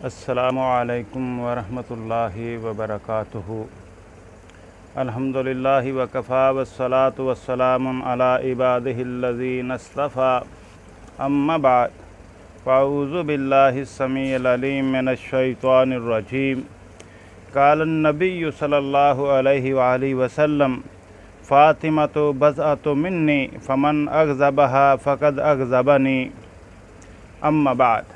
अस्सलामुअलैकुम वरहमतुल्लाहि वबरकातुहु। अल्हम्दुलिल्लाहि वकफ़ा वस्सलातु वस्सलामुन अला इबादिहिल्लज़ीना इस्तफ़ा अम्मा बाद फ़अऊज़ु बिल्लाहिस समीइल अलीम मिनश शैतानिर रजीम। क़ालन नबिय्यु सल्लल्लाहु अलैहि वआलिहि वसल्लम फ़ातिमतु बज़अतु मिन्नी फ़मन अग़ज़बहा फ़क़द अग़ज़बनी। अम्मा बाद।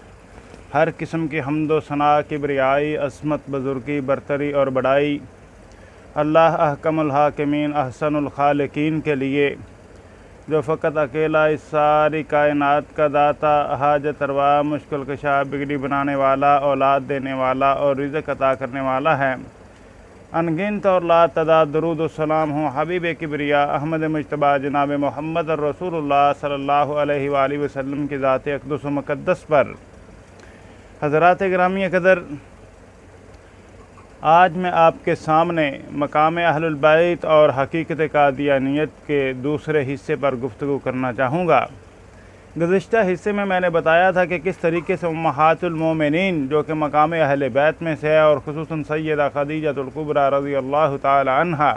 हर किस्म की हम्दो सना, किब्रियाई, अस्मत, बुज़ुर्गी, बरतरी और बड़ाई अल्लाह अहकमुल हाकिमीन अहसनुल खालिकीन के लिए, जो फ़कत अकेला इस सारी कायनात का दाता, हाजत रवा, मुश्किल कशा, बिगड़ी बनाने वाला, औलाद देने वाला और रिज़्क़ अता करने वाला है। अनगिनत और ला तदाद दरूद व सलाम हो हबीब किब्रिया अहमद मुज्तबा जनाब मोहम्मद रसूलुल्लाह सल्लल्लाहु अलैहि वालिहि वसल्लम की ज़ात अक़दस व मुक़द्दस पर। हज़रात गिरामी क़दर, आज मैं आपके सामने मकाम अहलुल बैत और हकीकत कादियानियत के दूसरे हिस्से पर गुफ्तगू करना चाहूँगा। गुज़िश्ता हिस्से में मैंने बताया था कि किस तरीके से उम्महातुल मोमिनीन, जो कि मकाम अहल बैत में से है, और खुसूसन सैयदा खदीजतुल कुबरा रज़ियल्लाहु ताला अन्हा,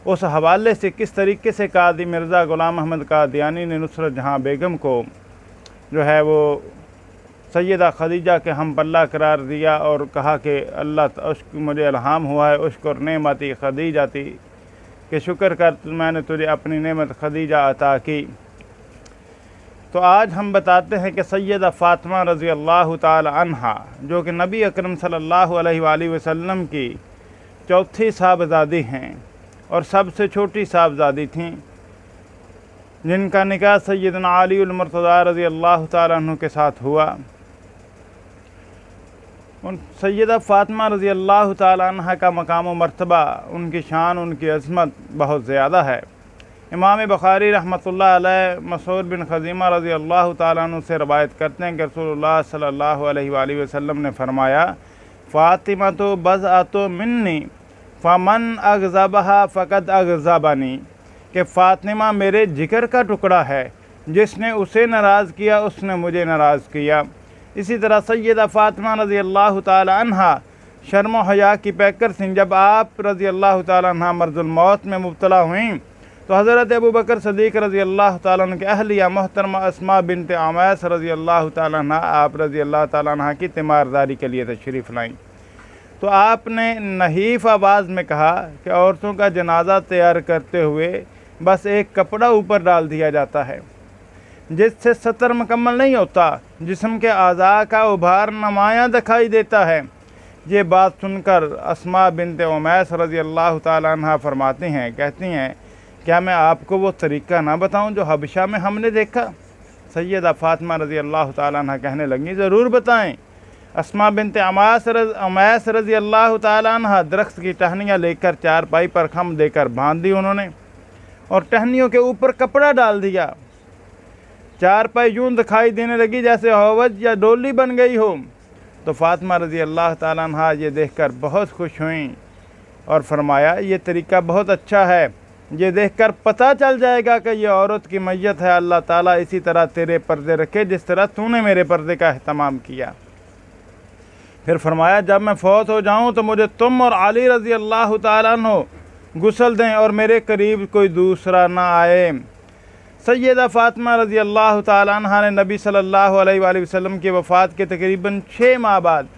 उस हवाले से किस तरीके से कादी मिर्ज़ा ग़ुलाम अहमद कादियानी ने नुसरत जहाँ बेगम को जो है वो सैयदा खदीजा के हम पल्ला करार दिया और कहा कि अल्लाह उश्क मुझे इल्हाम हुआ है, उश्कुर नेमती खदीजाती, कि शुक्र कर मैंने तुझे अपनी नेमत खदीजा अता की। तो आज हम बताते हैं कि सैयदा फ़ातिमा रज़ी अल्लाह ताला अन्हा, जो कि नबी अकरम सल्लल्लाहु अलैहि वसल्लम की चौथी साहबज़ादी हैं और सबसे छोटी साहबज़ादी थीं, जिनका निकाह सैयदना अली उल मुर्तज़ा रज़ी अल्लाह ताला अन्हु के साथ हुआ। उन सैयदा फ़ातिमा रज़ी अल्लाह ताला अन्हा का मकाम व मर्तबा, उनकी शान, उनकी अज़मत बहुत ज़्यादा है। इमाम बुखारी रहमतुल्लाह अलैह मसूद बिन खज़ीमा रज़ी अल्लाह ताला अन्हु से रवायत करते हैं कि रसूलुल्लाह सल्लल्लाहु अलैहि वसल्लम ने फरमाया, फ़ातिमतु बज़अतु मिन्नी फ़मन अग़ज़बहा फ़क़द अग़ज़बनी, कि फ़ातिमा मेरे जिगर का टुकड़ा है, जिसने उसे नाराज़ किया उसने मुझे नाराज़ किया। इसी तरह सैयदा फ़ातिमा रज़ी अल्लाह ताला अन्हा शर्म व हया की पैकर थीं। जब आप रज़ी अल्लाह ताला अन्हा मर्ज़ुल मौत में मुब्तला हुईं तो हज़रत अबू बकर सदीक़ रज़ी अल्लाह ताला अन्हु के अहलिया मोहतरमा अस्मा बिनत उमैस रज़ी अल्लाह ताला अन्हा आप रज़ी अल्लाह ताला अन्हा की तीमारदारी के लिए तशरीफ़ लाईं। तो आपने नहीफ़ आवाज़ में कहा कि औरतों का जनाजा तैयार करते हुए बस एक कपड़ा ऊपर डाल दिया जाता है, जिससे सतर मुकम्मल नहीं होता, जिस्म के आज़ा का उभार नुमायाँ दिखाई देता है। ये बात सुनकर अस्मा बिनत उमैस रज़ी अल्लाह ताला अन्हा फरमाती हैं, कहती हैं, क्या मैं आपको वो तरीक़ा ना बताऊं जो हबशा में हमने देखा? सैयदा फ़ातिमा रज़ी अल्लाह ताला अन्हा कहने लगी, ज़रूर बताएं। अस्मा बिनत उमैस रज़ी अल्लाह ताला अन्हा दरख्त की टहनियाँ लेकर चारपाई पर खम देकर बांध दी उन्होंने, और टहनियों के ऊपर कपड़ा डाल दिया। चारपाई यूँ दिखाई देने लगी जैसे हौवज या डोली बन गई हो। तो फ़ातिमा रज़ी अल्लाह ताला अन्हा ये देखकर बहुत खुश हुईं और फरमाया, ये तरीक़ा बहुत अच्छा है, ये देखकर पता चल जाएगा कि यह औरत की मैयत है। अल्लाह ताला इसी तरह तेरे पर्दे रखे जिस तरह तूने मेरे पर्दे का एहतमाम किया। फिर फरमाया, जब मैं फ़ौत हो जाऊँ तो मुझे तुम और अली रज़ी अल्लाह ताला अन्हु गुस्ल दें और मेरे करीब कोई दूसरा ना आए। सैयदा फ़ातिमा रज़ी अल्लाह ताला अन्हा ने नबी सल्लल्लाहु अलैहि वसल्लम की वफ़ात के तकरीबन 6 माह बाद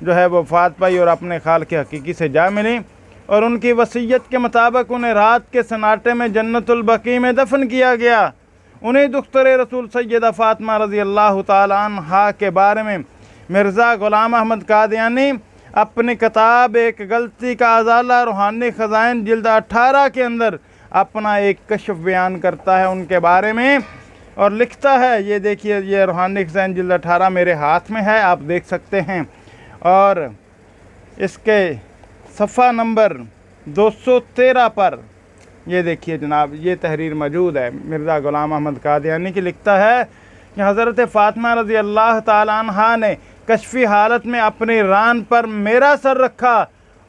जो है वफ़ात पाई और अपने खाल के हकीकी से जा मिली, और उनकी वसीयत के मुताबिक उन्हें रात के सन्नाटे में जन्नतुल बकी में दफन किया गया। उन्हें दुख्तर रसूल सैयदा फ़ातिमा रज़ी अल्लाह ताला अन्हा के बारे में मिर्ज़ा ग़ुलाम अहमद कादियानी अपनी किताब एक गलती का अज़ाला रूहानी ख़ज़ाइन जिल्द 18 के अंदर अपना एक कश्फ बयान करता है उनके बारे में, और लिखता है, ये देखिए, ये रूहानी ख़ज़ाइन जिल्द 18 मेरे हाथ में है, आप देख सकते हैं, और इसके सफ़ा नंबर 213 पर ये देखिए जनाब, ये तहरीर मौजूद है मिर्ज़ा ग़ुलाम अहमद कादियानी की। लिखता है कि हज़रत फ़ातिमा रज़ी अल्लाह ताला अन्हा ने कश्फ़ी हालत में अपनी रान पर मेरा सर रखा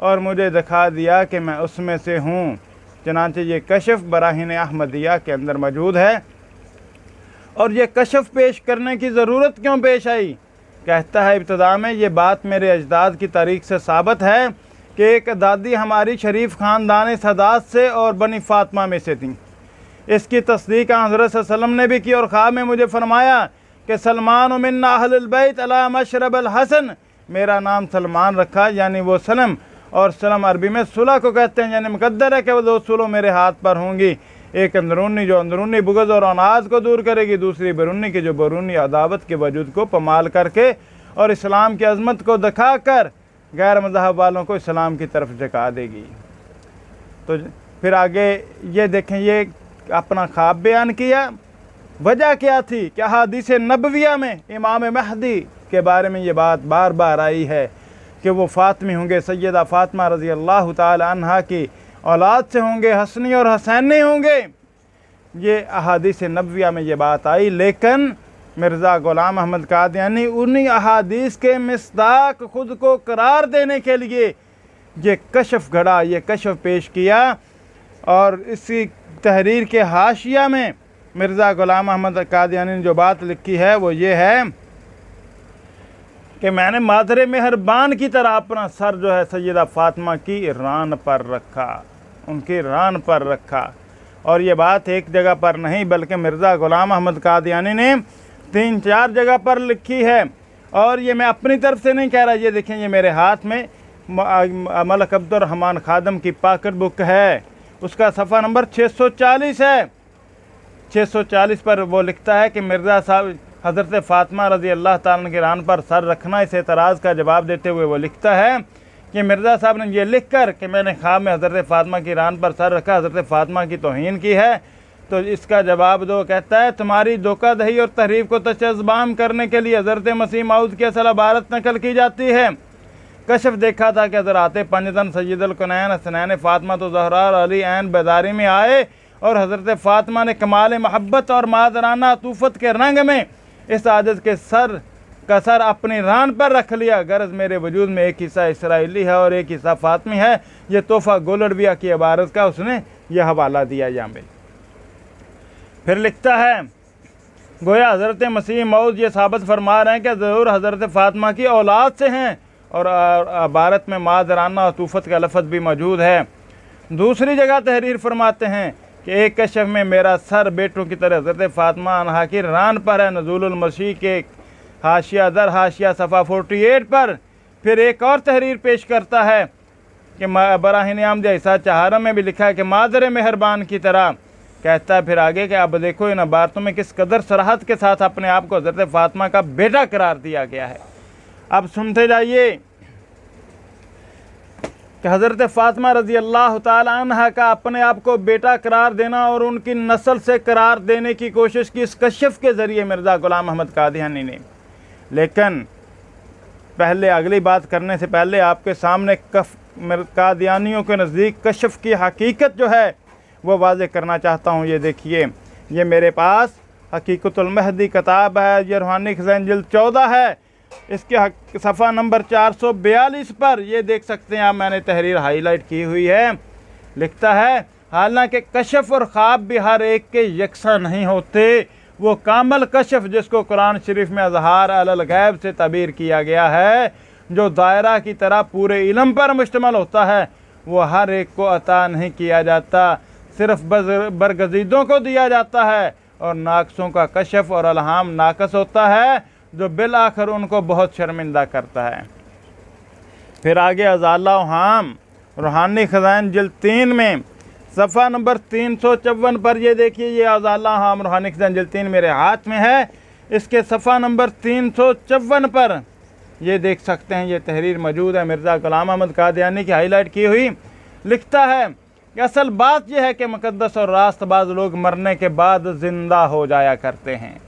और मुझे दिखा दिया कि मैं उसमें से हूँ। चनांचे ये कशफ़ बराहीन अहमदिया के अंदर मौजूद है। और ये कशफ़ पेश करने की ज़रूरत क्यों पेश आई? कहता है इब्तिदा में, ये बात मेरे अजदाद की तारीख से साबित है कि एक दादी हमारी शरीफ ख़ानदान सदात से और बनी फ़ातिमा में से थी। इसकी तस्दीक हज़रत सल्लल्लाहु अलैहि वसल्लम ने भी की और ख्वाब में मुझे फरमाया कि सलमान मिन्ना अहलुल बैत अला मशरबल हसन, मेरा नाम सलमान रखा, यानी वो सलम, और सलम अरबी में सुलह को कहते हैं, यानी मुकद्दर है कि वो 2 सुलह मेरे हाथ पर होंगी, एक अंदरूनी जो अंदरूनी बुग़्ज़ और अनाज को दूर करेगी, दूसरी बैरूनी की जो बैरूनी अदावत के वजूद को पमाल करके और इस्लाम की अज़मत को दिखाकर गैर मज़हब वालों को इस्लाम की तरफ झुका देगी। तो फिर आगे ये देखें, ये अपना ख्वाब बयान किया। वजह क्या थी कि अहादीस नबविया में इमाम महदी के बारे में ये बात बार बार आई है कि वो फ़ातिमी होंगे, सैयदा फ़ातिमा रज़ी अल्लाह ताला अन्हा की औलाद से होंगे, हसनी और हसैनी होंगे। ये अहादीस नबविया में ये बात आई, लेकिन मिर्ज़ा ग़ुलाम अहमद कादियानी उन्हीं अहादीस के मिस्दाक खुद को करार देने के लिए ये कशफ घड़ा, ये कशफ पेश किया। और इसी तहरीर के हाशिया में मिर्ज़ा ग़ुलाम अहमद कादियानी ने जो बात लिखी है वो ये है कि मैंने मादरे मेहरबान की तरह अपना सर जो है सैयदा फ़ातिमा की रान पर रखा, उनकी रान पर रखा। और ये बात एक जगह पर नहीं बल्कि मिर्ज़ा ग़ुलाम अहमद कादियानी ने 3-4 जगह पर लिखी है। और ये मैं अपनी तरफ से नहीं कह रहा, ये देखें, ये मेरे हाथ में मलक अब्दुर्रहमान खादम की पॉकेट बुक है, उसका सफ़ा नंबर 640 है। 640 पर वो लिखता है कि मिर्ज़ा साहब हज़रत फ़ातिमा रज़ी अल्लाह ताला की रान पर सर रखना, इस एतराज़ का जवाब देते हुए वो लिखता है कि मिर्ज़ा साहब ने ये लिख कर कि मैंने ख्वाब में हज़रत फ़ातिमा की रान पर सर रखा, हज़रत फ़ातिमा की तौहीन की है, तो इसका जवाब दो। कहता है, तुम्हारी धोखाधही और तहरीफ को तशज़्ज़बाम करने के लिए हज़रत मसीह मऊद की असल इबारत नकल की जाती है। कशफ देखा था कि हज़रात पंजतन सैयदुल कौनैन हसनैन फ़ातिमा तो ज़हरा और अली ऐन बेदारी में आए और हज़रत फ़ातिमा ने कमाल मोहब्बत और मादराना अतूफ़त के रंग में इस आजिज़ के सर का सर अपनी रान पर रख लिया। गर्ज मेरे वजूद में एक हिस्सा इसराइली है और एक हिस्सा फ़ातिमी है। ये तोहफ़ा गोलडबिया की इबारत का उसने यह हवाला दिया यहाँ पे। फिर लिखता है, गोया हज़रत मसीह मऊद ये साबित फरमा रहे हैं कि ज़रूर हज़रत फ़ातिमा की औलाद से हैं और इबारत में मादराना अतूफ़त का लफ्ज़ भी मौजूद है। दूसरी जगह तहरीर फरमाते हैं कि एक कशफ में मेरा सर बेटों की तरह हज़रत फ़ातिमा अन्हा की रान पर है, नज़ूलुल मसीह के हाशिया दर हाशिया सफ़ा 48 पर। फिर एक और तहरीर पेश करता है कि बराहीन आमद ईसा चहारा में भी लिखा है कि मादर मेहरबान की तरह। कहता है फिर आगे कि अब देखो इन इबारतों में किस कदर सराहत के साथ अपने आप को हज़रत फ़ातिमा का बेटा करार दिया गया है। अब सुनते जाइए कि हज़रत फ़ातिमा रज़ी अल्लाह ताला अन्हा का अपने आप को बेटा करार देना और उनकी नस्ल से करार देने की कोशिश की इस कशफ के ज़रिए मिर्ज़ा ग़ुलाम अहमद कादियानी ने। लेकिन पहले अगली बात करने से पहले आपके सामने कादियानियों के नज़दीक कशफ की हकीकत जो है वो वाज़ेह करना चाहता हूँ। ये देखिए, ये मेरे पास हकीकतुल महदी किताब है, ये रूहानी खज़ाइन जिल्द 14 है, इसके सफ़ा नंबर 442 पर ये देख सकते हैं आप, मैंने तहरीर हाईलाइट की हुई है। लिखता है, हालांकि कशफ और ख्वाब भी हर एक के यकसा नहीं होते। वो कामल कशफ जिसको कुरान शरीफ में अज़हार अलल गैब से तबीर किया गया है, जो दायरा की तरह पूरे इल्म पर मुश्तमल होता है, वो हर एक को अता नहीं किया जाता, सिर्फ बरगज़ीदों को दिया जाता है। और नाकसों का कशफ और अलहाम नाकस होता है जो बिल आखिर उनको बहुत शर्मिंदा करता है। फिर आगे अज़ाला हाम रूहानी खज़ाइन जिल्द 3 में सफ़ा नंबर 354 पर ये देखिए, ये अज़ाला हाम रूहानी खज़ाइन जिल्द 3 मेरे हाथ में है, इसके सफ़ा नंबर 354 पर ये देख सकते हैं, ये तहरीर मौजूद है मिर्ज़ा ग़ुलाम अहमद कादियानी की हाईलाइट की हुई। लिखता है कि असल बात यह है कि मुक़द्दस और रास्तबाज लोग मरने के बाद ज़िंदा हो जाया करते हैं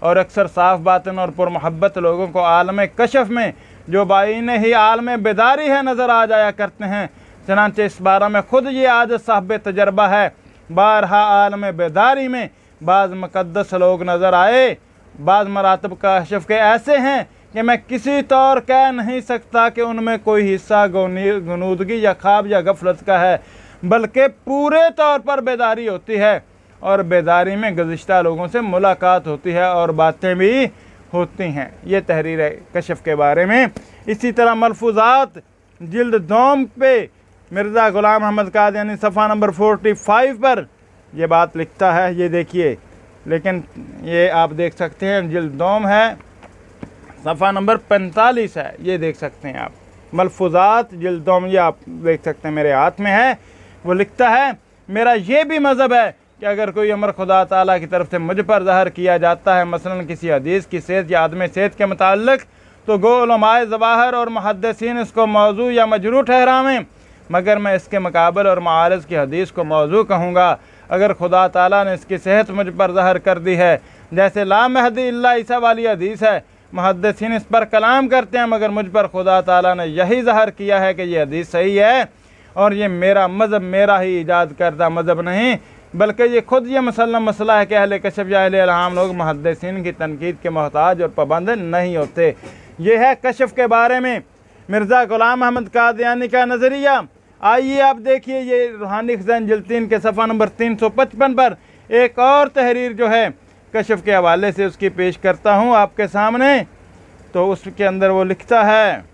और अक्सर साफ़ बातिन और पुरमोहब्बत लोगों को आलम कशफ में जो बाइन ही आलम बेदारी है नज़र आ जाया करते हैं। चनांचे इस बारे में ख़ुद ये आज साहब तजर्बा है। बारहा आलम बेदारी में बाज़ मुक़द्दस लोग नज़र आए, बाज़ मरातब कशफ के ऐसे हैं कि मैं किसी तौर कह नहीं सकता कि उनमें कोई हिस्सा गुनूदगी या ख्वाब या गफलत का है, बल्कि पूरे तौर पर बेदारी होती है और बेदारी में गुज़िश्ता लोगों से मुलाकात होती है और बातें भी होती हैं। ये तहरीर है कशफ के बारे में। इसी तरह मलफूज़ात जिल्द दोम पे मिर्ज़ा ग़ुलाम अहमद कादियानी सफ़ा नंबर 45 पर यह बात लिखता है। ये देखिए, लेकिन ये आप देख सकते हैं जिल्द दोम है, सफ़ा नंबर 45 है, ये देख सकते हैं आप। मलफूज़ात जिल्द दोम, ये आप देख सकते हैं मेरे हाथ में है। वो लिखता है, मेरा ये भी मज़हब है कि अगर कोई अमर खुदा ताला की तरफ से मुझ पर ज़ाहिर किया जाता है, मसलन किसी हदीस की सेहत या आदम सेहत के मुताल्लिक़, तो गो उलमाए ज़वाहिर और मुहद्दिसीन इसको मौजू या मजरू ठहरावें, मगर मैं इसके मुकाबल और मारिज़ की हदीस को मौजू कहूँगा। अगर खुदा ताला ने इसकी सेहत मुझ पर ज़ाहिर कर दी है, जैसे ला महदी इल्ला ईसा वाली हदीस है, मुहद्दिसीन इस पर कलाम करते हैं, मगर मुझ पर खुदा ताला ने यही ज़ाहिर किया है कि ये हदीस सही है और ये मेरा मज़हब, मेरा ही ईजाद करदा मज़हब नहीं, बल्कि ये खुद ये मुसल्लम मसला है कि अहले कशफ या अहले इल्हाम लोग मुहद्दिसीन की तनकीद के मोहताज और पाबंद नहीं होते। ये है कशफ के बारे में मिर्ज़ा ग़ुलाम अहमद कादियानी का नज़रिया। आइए आप देखिए, ये रूहानी खज़ाइन जिल्द 3 के सफ़ा नंबर 355 पर एक और तहरीर जो है कशफ के हवाले से उसकी पेश करता हूँ आपके सामने। तो उसके अंदर वो लिखता है,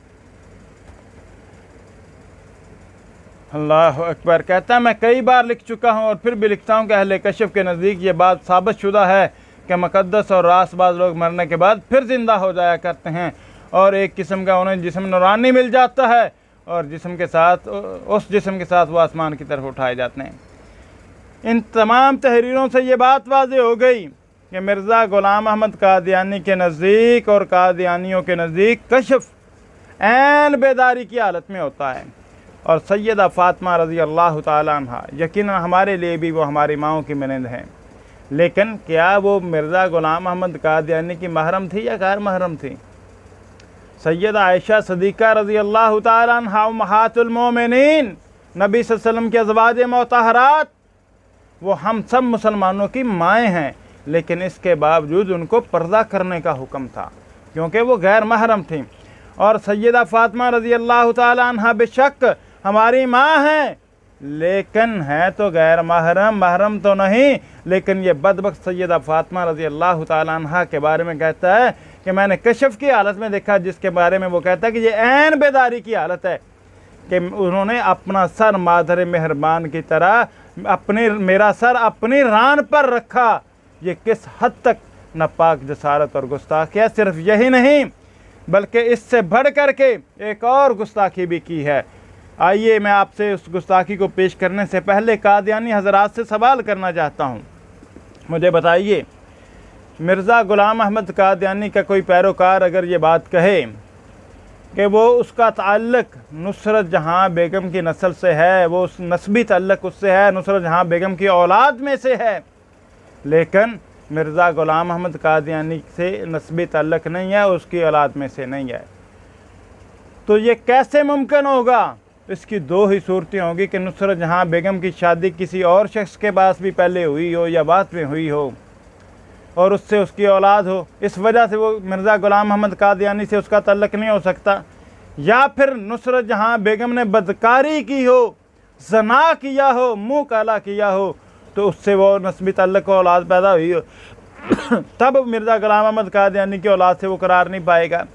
अल्लाह अकबर, कहता है मैं कई बार लिख चुका हूँ और फिर भी लिखता हूँ कि अहले कशफ के नज़दीक ये बात साबित शुदा है कि मुक़द्दस और रासबाज लोग मरने के बाद फिर ज़िंदा हो जाया करते हैं और एक किस्म का उन्हें जिस्म नूरानी मिल जाता है और जिस्म के साथ उस जिस्म के साथ वो आसमान की तरफ उठाए जाते हैं। इन तमाम तहरीरों से ये बात वाज़ेह हो गई कि मिर्ज़ा ग़ुलाम अहमद कादियानी के नज़दीक और कादियानियों के नज़दीक कशफ ऐन बेदारी की हालत में होता है। और सैयदा फ़ातिमा रज़ी अल्लाह ताला अन्हा यकीनन हमारे लिए भी वो हमारी माँओं की मानंद हैं, लेकिन क्या वो मिर्ज़ा ग़ुलाम अहमद कादियानी की महरम थी या गैर महरम थी? सैयदा आयशा सदीक़ा रज़ी अल्लाह ताला अन्हा उम्महातुल मोमिनीन नबी सल्लल्लाहु अलैहि वसल्लम के अज़वाज मुतहरात, वो हम सब मुसलमानों की माएँ हैं, लेकिन इसके बावजूद उनको पर्दा करने का हुक्म था क्योंकि वो गैर महरम थी। और सैयदा फ़ातिमा रज़ी अल्लाह ताला अन्हा बेशक हमारी माँ हैं, लेकिन है तो गैर महरम, महरम तो नहीं। लेकिन ये बदबख्त सैयदा फ़ातिमा रज़ी अल्लाह ताला अन्हा के बारे में कहता है कि मैंने कशफ की हालत में देखा, जिसके बारे में वो कहता है कि ये ऐन बेदारी की हालत है कि उन्होंने अपना सर मादर मेहरबान की तरह मेरा सर अपनी रान पर रखा। ये किस हद तक नापाक जसारत और गुस्ताखी है। सिर्फ यही नहीं बल्कि इससे बढ़ कर के एक और गुस्ताखी भी की है। आइए मैं आपसे उस गुस्ताखी को पेश करने से पहले कादियानी हज़रात से सवाल करना चाहता हूँ। मुझे बताइए, मिर्ज़ा ग़ुलाम अहमद कादियानी का कोई पैरोकार अगर ये बात कहे कि वो उसका ताल्लुक़ नुसरत जहाँ बेगम की नस्ल से है, वो उस नस्बी ताल्लुक़ उससे है, नुसरत जहाँ बेगम की औलाद में से है, लेकिन मिर्ज़ा ग़ुलाम अहमद कादियानी से नस्बी ताल्लुक़ नहीं है, उसकी औलाद में से नहीं है, तो ये कैसे मुमकिन होगा? इसकी दो ही सूरतें होंगी कि नुसरत जहाँ बेगम की शादी किसी और शख्स के पास भी पहले हुई हो या बाद में हुई हो और उससे उसकी औलाद हो, इस वजह से वो मिर्ज़ा ग़ुलाम अहमद कादियानी से उसका ताल्लुक़ नहीं हो सकता, या फिर नुसरत जहाँ बेगम ने बदकारी की हो, ज़ना किया हो, मुँह काला किया हो, तो उससे वो नस्बी ताल्लुक़ को औलाद पैदा हुई हो तब मिर्ज़ा ग़ुलाम अहमद कादियानी की औलाद से वो करार नहीं पाएगा।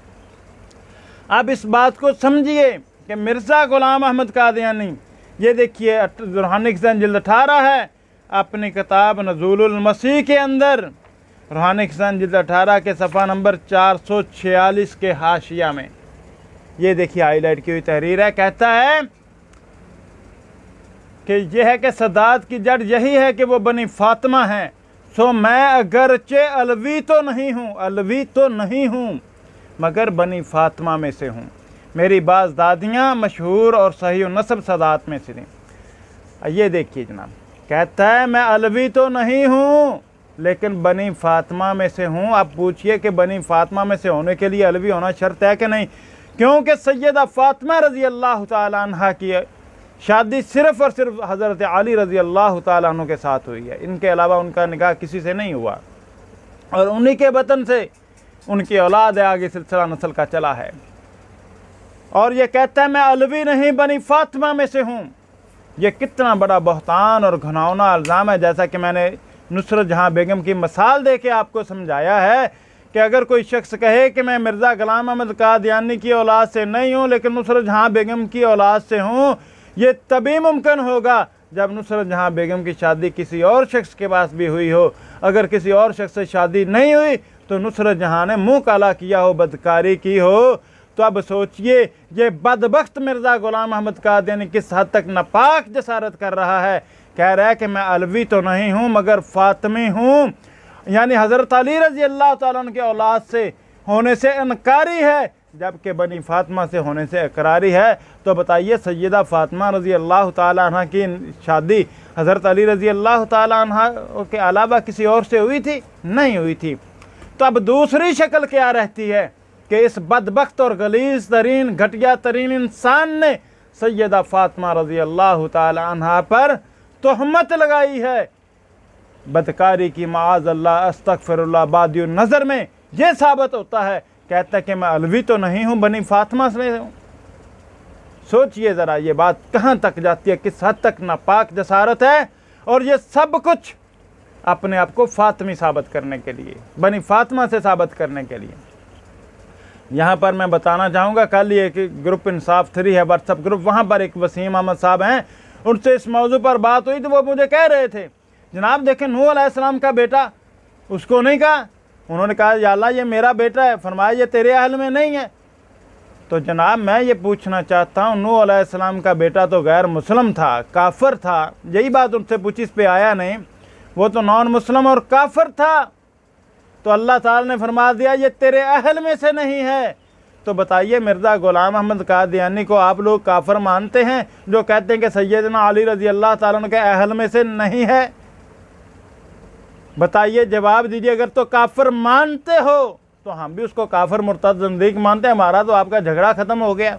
अब इस बात को समझिए कि मिर्ज़ा ग़ुलाम अहमद कादियानी, ये देखिए रूहानी खज़ाइन जिल्द 18 है, अपनी किताब नज़ूलुल मसीह के अंदर रूहानी खज़ाइन जिल्द 18 के सफ़ा नंबर 446 के हाशिया में ये देखिए हाईलाइट की हुई तहरीर है। कहता है कि यह है कि सदात की जड़ यही है कि वो बनी फ़ातिमा हैं, सो मैं अगरचे अलवी तो नहीं हूँ मगर बनी फ़ातिमा में से हूँ। मेरी बाज़ दादियाँ मशहूर और सही नस्ब सदात में से थीं। ये देखिए जनाब, कहता है मैं अलवी तो नहीं हूँ लेकिन बनी फ़ातिमा में से हूँ। आप पूछिए कि बनी फ़ातिमा में से होने के लिए अलवी होना शर्त है कि नहीं? क्योंकि सैयदा फ़ातिमा रज़ी अल्लाह ताला अन्हा की शादी सिर्फ़ और सिर्फ हज़रत अली रज़ी अल्लाह ताला अन्हु के साथ हुई है, इनके अलावा उनका निकाह किसी से नहीं हुआ और उन्हीं के वतन से उनकी औलाद आगे सिलसिला नस्ल का चला है। और ये कहता है मैं अलवी नहीं बनी फ़ातिमा में से हूँ। ये कितना बड़ा बहतान और घिनौना इल्ज़ाम है। जैसा कि मैंने नुसरत जहाँ बेगम की मिसाल दे के आपको समझाया है कि अगर कोई शख्स कहे कि मैं मिर्ज़ा ग़ुलाम अहमद कादियानी की औलाद से नहीं हूँ लेकिन नुसरत जहाँ बेगम की औलाद से हूँ, ये तभी मुमकिन होगा जब नुसरत जहाँ बेगम की शादी किसी और शख्स के पास भी हुई हो। अगर किसी और शख्स से शादी नहीं हुई तो नुसरत जहाँ ने मुँह काला किया हो, बदकारी की हो। तो अब सोचिए ये बदबख्त मिर्ज़ा ग़ुलाम अहमद कादियानी किस हद तक नापाक जसारत कर रहा है। कह रहा है कि मैं अलवी तो नहीं हूँ मगर फ़ातिमी हूँ, यानी हज़रत अली रज़ी अल्लाह ताला अन्हु के औलाद से होने से इनकारी है, जबकि बनी फ़ातिमा से होने से इकरारी है। तो बताइए सैयदा फ़ातिमा रज़ी अल्लाह ताला अन्हा की शादी हज़रत अली रज़ी अल्लाह ताला अन्हा के अलावा किसी और से हुई थी? नहीं हुई थी। तो अब दूसरी शक्ल क्या रहती है कि इस बदबख्त और गलीज़ तरीन घटिया तरीन इंसान ने सैयदा फ़ातिमा रज़ी अल्लाह ताला अन्हा पर तोहमत लगाई है बदकारी की, माअज़ अल्लाह अस्तग़फ़िरुल्लाह। बादियों नज़र में ये साबित होता है, कहता है कि मैं अलवी तो नहीं हूँ, बनी फ़ातिमा से हूँ। सोचिए ज़रा ये बात कहाँ तक जाती है, किस हद तक नापाक जसारत है। और ये सब कुछ अपने आप को फ़ातिमी साबित करने के लिए, बनी फ़ातिमा से साबित करने के लिए। यहाँ पर मैं बताना चाहूँगा, कल ये कि ग्रुप इंसाफ 3 है व्हाट्सअप ग्रुप, वहाँ पर एक वसीम अहमद साहब हैं, उनसे इस मौजू पर बात हुई तो वो मुझे कह रहे थे जनाब देखें नूह अलैहिस्सलाम का बेटा, उसको नहीं कहा, उन्होंने कहा या अल्लाह ये मेरा बेटा है, फरमाया ये तेरे अहल में नहीं है। तो जनाब मैं ये पूछना चाहता हूँ, नूह अलैहिस्सलाम का बेटा तो गैर मुस्लिम था, काफिर था, यही बात उनसे पूछी, इस पे आया नहीं, वो तो नॉन मुस्लिम और काफिर था, तो अल्लाह ताला ने फरमा दिया ये तेरे अहल में से नहीं है। तो बताइए मिर्ज़ा ग़ुलाम अहमद कादियानी को आप लोग काफिर मानते हैं जो कहते हैं कि सैयदना अली रज़ी अल्लाह ताला अन्हु के अहल में से नहीं है? बताइए, जवाब दीजिए। अगर तो काफिर मानते हो तो हम भी उसको काफिर मुर्तद ज़िंदीक़ मानते हैं, हमारा तो आपका झगड़ा ख़त्म हो गया।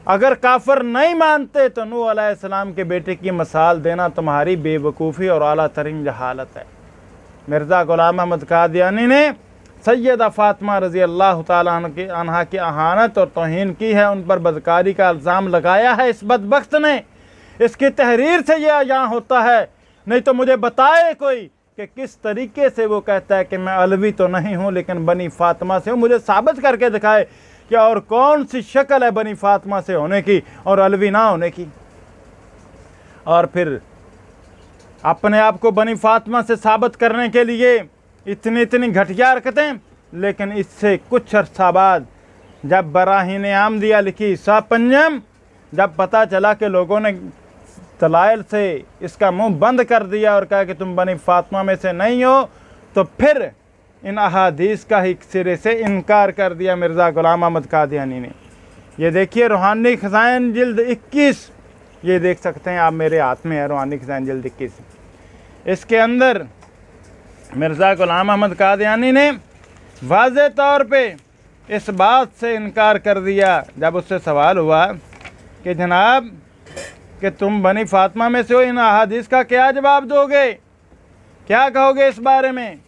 अगर काफिर नहीं मानते तो नूह अलैहिस्सलाम के बेटे की मिसाल देना तुम्हारी बेवकूफ़ी और आला तरीन जहालत है। मिर्ज़ा ग़ुलाम अहमद कादियानी ने सैयदा फ़ातिमा रज़ी अल्लाह ताला अन्हा की अहानत और तौहीन की है, उन पर बदकारी का इल्ज़ाम लगाया है इस बदबख्त ने। इसकी तहरीर से यह यहाँ होता है, नहीं तो मुझे बताए कोई कि किस तरीके से वो कहता है कि मैं अलवी तो नहीं हूँ लेकिन बनी फ़ातिमा से हूँ। मुझे साबित करके दिखाए कि और कौन सी शक्ल है बनी फ़ातिमा से होने की और अलवी ना होने की। और फिर अपने आप को बनी फ़ातिमा से साबित करने के लिए इतनी घटिया हरकतें। लेकिन इससे कुछ अर्सा बाद जब बराहीन आमदिया लिखी सा पंजम, जब पता चला कि लोगों ने दलाइल से इसका मुंह बंद कर दिया और कहा कि तुम बनी फ़ातिमा में से नहीं हो, तो फिर इन अहादीस का ही सिरे से इनकार कर दिया मिर्ज़ा ग़ुलाम अहमद कादियानी ने। ये देखिए रूहानी ख़ज़ाइन जिल्द 21, ये देख सकते हैं आप, मेरे हाथ में है रूहानी ख़ज़ाइन जिल्द 21। इसके अंदर मिर्ज़ा ग़ुलाम अहमद कादियानी ने वाज़ेह तौर पे इस बात से इनकार कर दिया जब उससे सवाल हुआ कि जनाब कि तुम बनी फ़ातिमा में से हो, इन अहादीस का क्या जवाब दोगे, क्या कहोगे इस बारे में?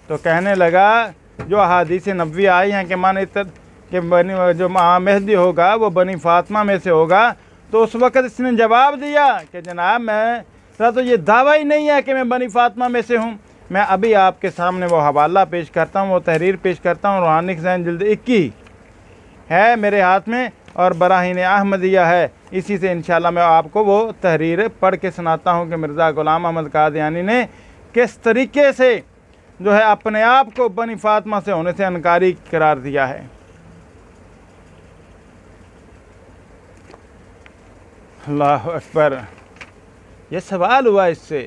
तो कहने लगा जो अहादीस नबवी आई हैं कि मान कि बनी जो मेहदी होगा वो बनी फ़ातिमा में से होगा, तो उस वक़्त इसने जवाब दिया कि जनाब मेरा तो ये दावा ही नहीं है कि मैं बनी फ़ातिमा में से हूँ। मैं अभी आपके सामने वो हवाला पेश करता हूँ, वो तहरीर पेश करता हूँ, रूहानी ख़ज़ाइन जिल्द 21 है मेरे हाथ में और बराहीन अहमदिया है। इसी से इंशाअल्लाह मैं आपको वो तहरीर पढ़ के सुनाता हूँ कि मिर्ज़ा ग़ुलाम अहमद कादियानी ने किस तरीके से जो है अपने आप को बनी फ़ातिमा से होने से इनकारी करार दिया है। अल्लाह अकबर। ये सवाल हुआ इससे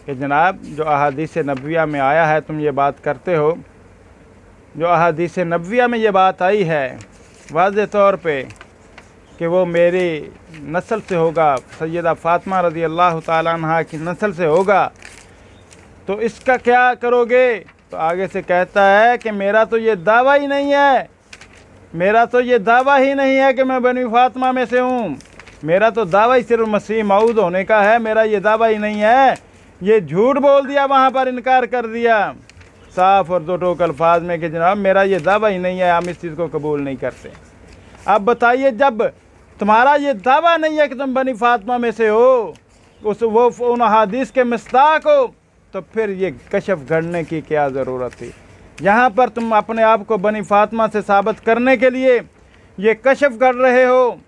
कि जनाब जो अहादीस नबविया में आया है तुम ये बात करते हो, जो अहादीस नबविया में ये बात आई है वाज़ेह तौर पे कि वो मेरी नस्ल से होगा, सैयदा फ़ातिमा रज़ी अल्लाह ताला अन्हा की नस्ल से होगा, तो इसका क्या करोगे? तो आगे से कहता है कि मेरा तो ये दावा ही नहीं है, मेरा तो ये दावा ही नहीं है कि मैं बनी फ़ातिमा में से हूँ, मेरा तो दावा ही सिर्फ मसीह मऊद होने का है, मेरा ये दावा ही नहीं है। ये झूठ बोल दिया, वहाँ पर इनकार कर दिया साफ़ और दो टोक अल्फाज में कि जनाब मेरा ये दावा ही नहीं है, हम इस चीज़ को कबूल नहीं करते। अब बताइए, जब तुम्हारा ये दावा नहीं है कि तुम बनी फ़ातिमा में से हो, उन अहादीस के मिस्ताक हो, तो फिर ये कशफ गढ़ने की क्या ज़रूरत थी? यहाँ पर तुम अपने आप को बनी फातिमा से साबित करने के लिए ये कशफ कर रहे हो,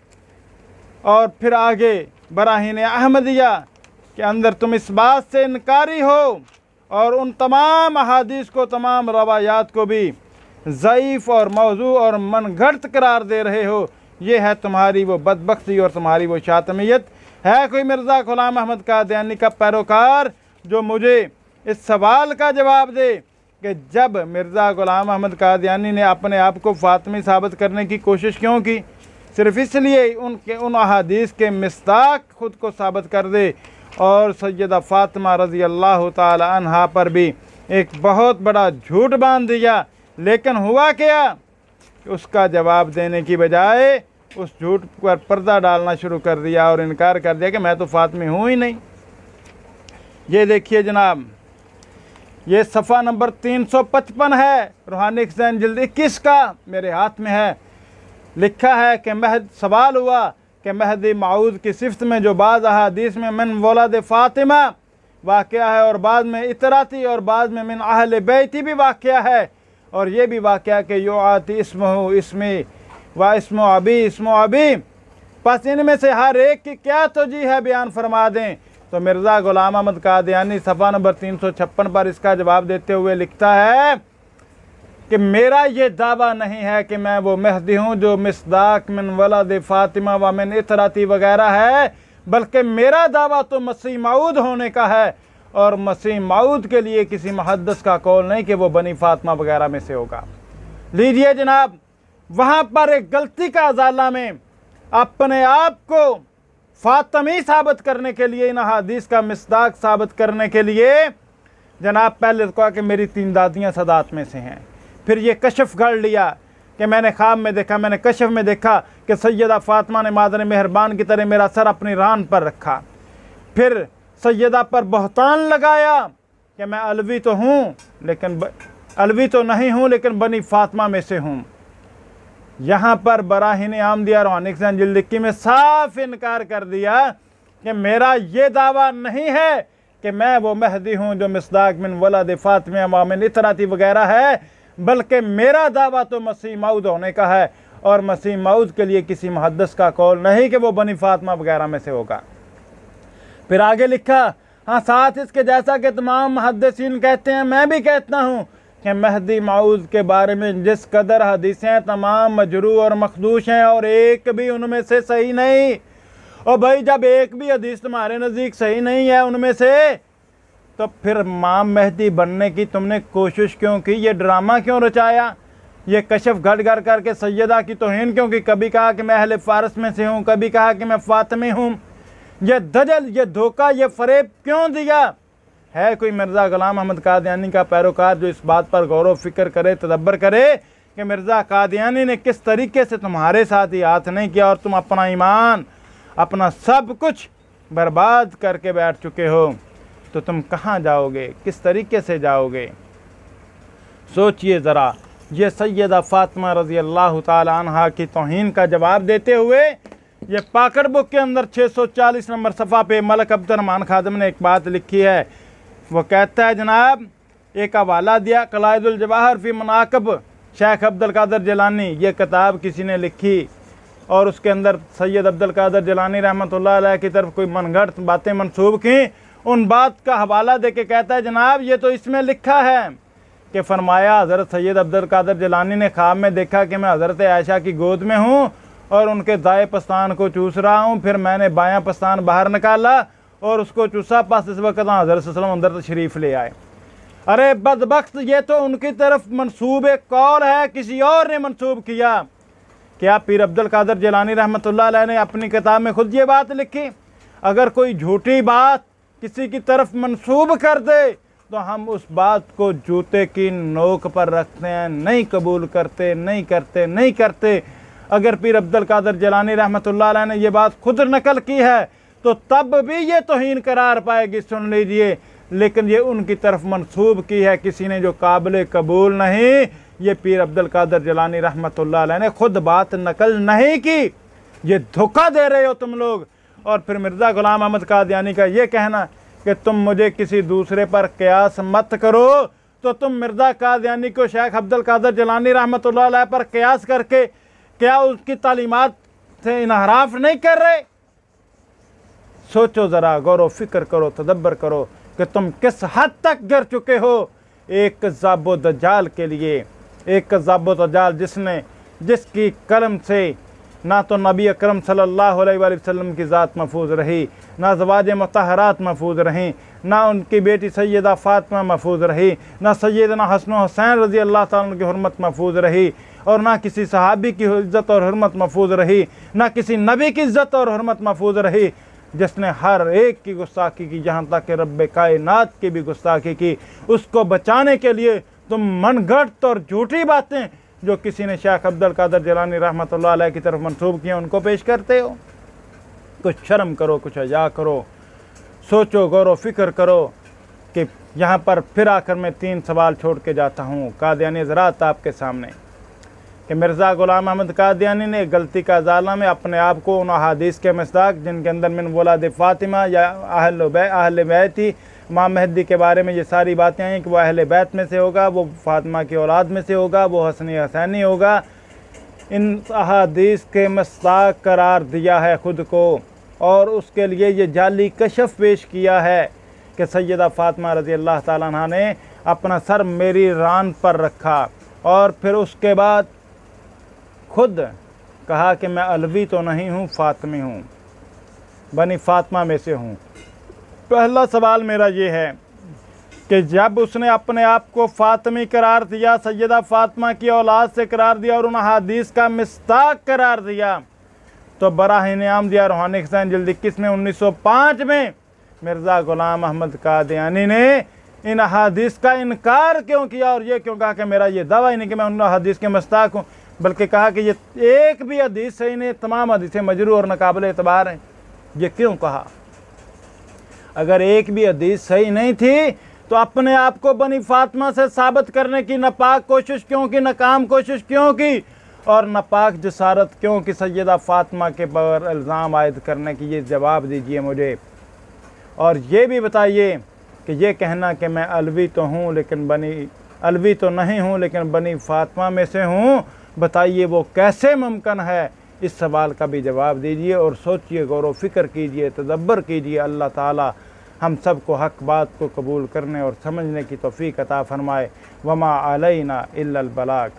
और फिर आगे बराहीन अहमदिया के अंदर तुम इस बात से इनकारी हो और उन तमाम अहादीस को, तमाम रवायात को भी ज़ईफ़ और मौजू और मनगढ़ंत करार दे रहे हो। ये है तुम्हारी वो बदबख्ती और तुम्हारी वो शातमियत। है कोई मिर्ज़ा ग़ुलाम अहमद कादियानी का पैरोकार जो मुझे इस सवाल का जवाब दे कि जब मिर्ज़ा ग़ुलाम अहमद कादियानी ने अपने आप को फ़ातिमी साबित करने की कोशिश क्यों की? सिर्फ़ इसलिए उन अहादीस के मिस्दाक ख़ुद को साबित कर दे और सैयदा फ़ातिमा रज़ी अल्लाह ताला अन्हा पर भी एक बहुत बड़ा झूठ बांध दिया। लेकिन हुआ क्या? उसका जवाब देने की बजाय उस झूठ पर पर्दा डालना शुरू कर दिया और इनकार कर दिया कि मैं तो फ़ातिमी हूँ ही नहीं। ये देखिए जनाब, ये सफ़ा नंबर 355 है, रूहानी खज़ाइन जिल्द 21 का मेरे हाथ में है। लिखा है कि सवाल हुआ कि महदी मऊद की सिफ़त में जो बाज़ अहादीस में मिन वलाद फ़ातिमा वाक़या है और बाद में इतराती और बाद में मिन अहले बैती भी वाक़या है, और ये भी वाक़या कि यो आती इसमहु इसमी व इसमो अबी, बस इनमें से हर एक की क्या तोजी है बयान फरमा दें। तो मिर्ज़ा ग़ुलाम अहमद कादियानी सफ़ा नंबर 356 पर इसका जवाब देते हुए लिखता है कि मेरा ये दावा नहीं है कि मैं वो महदी हूँ जो मिस्दाक मिन वलाद फ़ातिमा व मिन इतराती वगैरह है, बल्कि मेरा दावा तो मसीह मऊद होने का है, और मसीह मऊद के लिए किसी मुहद्दिस का कौल नहीं कि वो बनी फ़ातिमा वगैरह में से होगा। लीजिए जनाब, वहाँ पर एक गलती का अजाला में अपने आप को फ़ातिमी साबित करने के लिए, इन अहादीस का मिस्दाक साबित करने के लिए जनाब पहले तो कहा कि मेरी 3 दादियाँ सदात में से हैं। फिर ये कशफ गढ़ लिया कि मैंने ख्वाब में देखा, मैंने कशफ में देखा कि सैयदा फ़ातिमा ने मादर मेहरबान की तरह मेरा सर अपनी रान पर रखा। फिर सैयदा पर बहतान लगाया कि मैं अलवी तो हूँ लेकिन अलवी तो नहीं हूँ लेकिन बनी फ़ातिमा में से हूँ। यहाँ पर बराहीन आमदिया रूहानी खज़ाइन जिल्द 21 में साफ इनकार कर दिया कि मेरा ये दावा नहीं है कि मैं वो महदी हूँ जो मिस्दाक मिन वलाद फ़ातिमा व मिन इतराती वगैरह है, बल्कि मेरा दावा तो मसीह मऊद होने का है, और मसीह मऊद के लिए किसी मुहद्दिस का कौल नहीं कि वो बनी फ़ातिमा वगैरह में से होगा। फिर आगे लिखा, हाँ साथ इसके जैसा कि तमाम मुहद्दिसीन कहते हैं, मैं भी कहता हूँ कि महदी मऊद के बारे में जिस कदर हदीसें तमाम मजरू और मखदूश हैं और एक भी उनमें से सही नहीं। और भाई जब एक भी हदीस तुम्हारे नज़दीक सही नहीं है उनमें से, तो फिर इमाम महदी बनने की तुमने कोशिश क्यों की? ये ड्रामा क्यों रचाया? ये कशफ घट घर करके सैयदा की तौहीन क्यों की? कभी कहा कि मैं अहले फ़ारस में से हूँ, कभी कहा कि मैं फ़ातिमी हूँ। ये दजल, ये धोखा, ये फ़रेब क्यों दिया? है कोई मिर्ज़ा ग़ुलाम अहमद कादियानी का पैरोकार जो इस बात पर गौर व फिक्र करे, तदब्बर करे कि मिर्ज़ा कादियानी ने किस तरीके से तुम्हारे साथ ही हाथ नहीं किया और तुम अपना ईमान, अपना सब कुछ बर्बाद करके बैठ चुके हो, तो तुम कहाँ जाओगे? किस तरीके से जाओगे? सोचिए ज़रा। ये सैयदा फ़ातिमा रज़ी अल्लाह ताला अन्हा की तौहीन का जवाब देते हुए ये पाकड़ बुक के अंदर 640 नंबर सफ़ा पे मलक अब्दुर्रहमान खादिम ने एक बात लिखी है। वो कहता है जनाब, एक हवाला दिया, कलाइदुल जवाहर फ़ी मनाक़िब शेख अब्दुल कादिर जिलानी, ये किताब किसी ने लिखी और उसके अंदर सैयद अब्दुल कादिर जिलानी रहमतुल्लाह अलैह की तरफ कोई मनगढ़ंत बातें मंसूब की। उन बात का हवाला दे के कहता है जनाब ये तो इसमें लिखा है कि फरमाया हज़रत सैयद अब्दुल कादिर जिलानी ने ख्वाब में देखा कि मैं हज़रत आयशा की गोद में हूँ और उनके दाएं पस्तान को चूस रहा हूँ। फिर मैंने बायां पस्तान बाहर निकाला और उसको चूसा, पास इस वक्त हज़रत सल्लल्लाहु अलैहि वसल्लम अंदर तशरीफ़ ले आए। अरे बदबख्त, ये तो उनकी तरफ मंसूब एक कौल है, किसी और ने मंसूब किया। क्या पीर अब्दुल कादिर जिलानी रहमतुल्लाह अलैह ने अपनी किताब में खुद ये बात लिखी? अगर कोई झूठी बात किसी की तरफ मंसूब कर दे तो हम उस बात को जूते की नोक पर रखते हैं, नहीं कबूल करते, नहीं करते, नहीं करते। अगर पीर अब्दुल कादिर जिलानी रहमतुल्लाह अलैह ने ये बात खुद नकल की है तो तब भी ये तौहीन करार पाएगी, सुन लीजिए। लेकिन ये उनकी तरफ मंसूब की है किसी ने जो काबिल कबूल नहीं। ये पीर अब्दुल कादिर जिलानी रहमतुल्लाह अलैह ने खुद बात नकल नहीं की। ये धोखा दे रहे हो तुम लोग। और फिर मिर्ज़ा ग़ुलाम अहमद कादियानी का ये कहना कि तुम मुझे किसी दूसरे पर क़यास मत करो, तो तुम मिर्ज़ा कादियानी को शेख अब्दुल कादिर जिलानी रहमतुल्लाह अलैह पर क़यास करके क्या उसकी तालीमात से इनहराफ नहीं कर रहे? सोचो ज़रा, गौर व फिक्र करो, तदब्बर करो कि तुम किस हद तक गिर चुके हो एक कज़्ज़ाब व दज्जाल के लिए। एक कज़्ज़ाब व दज्जाल जिसकी कलम से ना तो नबी अकरम सल्लल्लाहु अलैहि वसल्लम की ज़ात महफूज रही, ना ज़वाज मुतहरात महफूज रहीं, ना उनकी बेटी सैयदा फ़ातिमा महफूज रही, ना सैयदना हसन हुसैन रज़ी अल्लाह ताला की हुर्मत महफूज रही, और ना किसी सहाबी की इज़्ज़त और हुर्मत महफूज रही, ना किसी नबी की इज़्ज़त और हुर्मत महफूज रही, जिसने हर एक की गुस्ताखी की, जहाँ तक कि रब्बे कायनात की भी गुस्ताखी की। उसको बचाने के लिए तुम मनगढ़ंत और झूठी बातें जो किसी ने शेख अब्दुल कादिर जिलानी रहमतुल्लाह अलैह की तरफ मंसूब किए उनको पेश करते हो। कुछ शर्म करो, कुछ हया करो, सोचो, गौर व फिक्र करो कि यहाँ पर फिर आकर मैं 3 सवाल छोड़ के जाता हूँ कादियानी हज़रात आपके सामने कि मिर्ज़ा ग़ुलाम अहमद कादियानी ने गलती का ज़ाला में अपने आप को उन अहादीस के मिस्दाक जिनके अंदर मिन वलाद फ़ातिमा या अहले बैत ही इमाम मेहदी के बारे में ये सारी बातें हैं कि वह अहले बैत में से होगा, वो फ़ातिमा की औलाद में से होगा, वो हसनी हसैनी होगा, इन अहादीस के मिस्दाक करार दिया है ख़ुद को, और उसके लिए ये जाली कशफ पेश किया है कि सैयदा फ़ातिमा रज़ी अल्लाह ताला अन्हा ने अपना सर मेरी रान पर रखा और फिर उसके बाद खुद कहा कि मैं अलवी तो नहीं हूँ, फ़ातिमी हूँ, बनी फ़ातिमा में से हूँ। पहला सवाल मेरा ये है कि जब उसने अपने आप को फ़ातिमी करार दिया, सैयदा फ़ातिमा की औलाद से करार दिया और उन अहादीस का मिस्ताक करार दिया, तो बराहीन आमदिया रूहानी हुसैन जिल्द 21 में 1905 में मिर्ज़ा ग़ुलाम अहमद कादियानी ने इन अहादीस का इनकार क्यों किया? और ये क्यों कहा कि मेरा ये दावा ही नहीं कि मैं उन अहादीस के मिस्ताक हूँ, बल्कि कहा कि ये एक भी हदीस सही नहीं, तमाम हदीसें मजरूह और नाकाबिल एतबार हैं। ये क्यों कहा? अगर एक भी हदीस सही नहीं थी तो अपने आप को बनी फ़ातिमा से साबित करने की नापाक कोशिश क्यों की, नाकाम कोशिश क्यों की, और नापाक जसारत क्यों की सैयदा फ़ातिमा के पर इल्ज़ाम आयद करने की? ये जवाब दीजिए मुझे। और ये भी बताइए कि ये कहना कि मैं अलवी तो नहीं हूँ लेकिन बनी फ़ातिमा में से हूँ, बताइए वो कैसे मुमकिन है? इस सवाल का भी जवाब दीजिए और सोचिए, गौर व फिक्र कीजिए, तदब्बर कीजिए। अल्लाह ताला हम सब को हक़ बात को कबूल करने और समझने की तौफ़ीक़ अता फ़रमाए। वमा अलैना इल्लल बलाग।